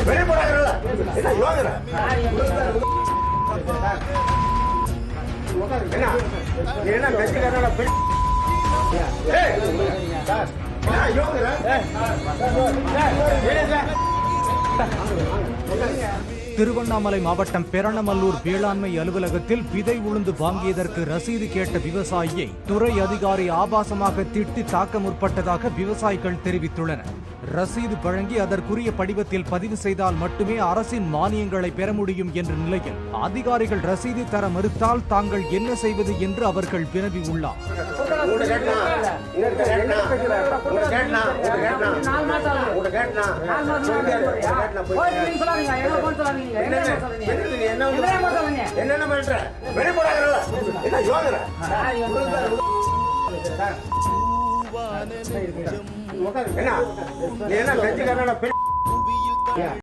வெளியே போடாங்கல்ல என்ன யோகர என்ன நீ என்ன கட்சிக்காரன ஏய் சார் என்ன யோகர திருவண்ணாமலை மாவட்டம் பெரணமல்லூர் வேளாண்மை அலுவலகத்தில் விதை உளுந்து வாங்கியதற்கு ரசீது கேட்ட விவசாயியை துறை அதிகாரி ஆபாசமாக திட்டி தாக்க முற்பட்டதாக விவசாயிகள் தெரிவித்துள்ளனர். ரசீது வழங்கி அதற்குரிய படிவத்தில் பதிவு செய்தால் மட்டுமே அரசின் மானியங்களை பெற முடியும் என்ற நிலையில் அதிகாரிகள் ரசீது தர மறுத்தால் தாங்கள் என்ன செய்வது என்று அவர்கள் வினவியுள்ளார். என்னென்ன பண்ற வெளியே போடாங்கல்ல என்ன யோகர என்ன நீ என்ன கட்சிக்காரன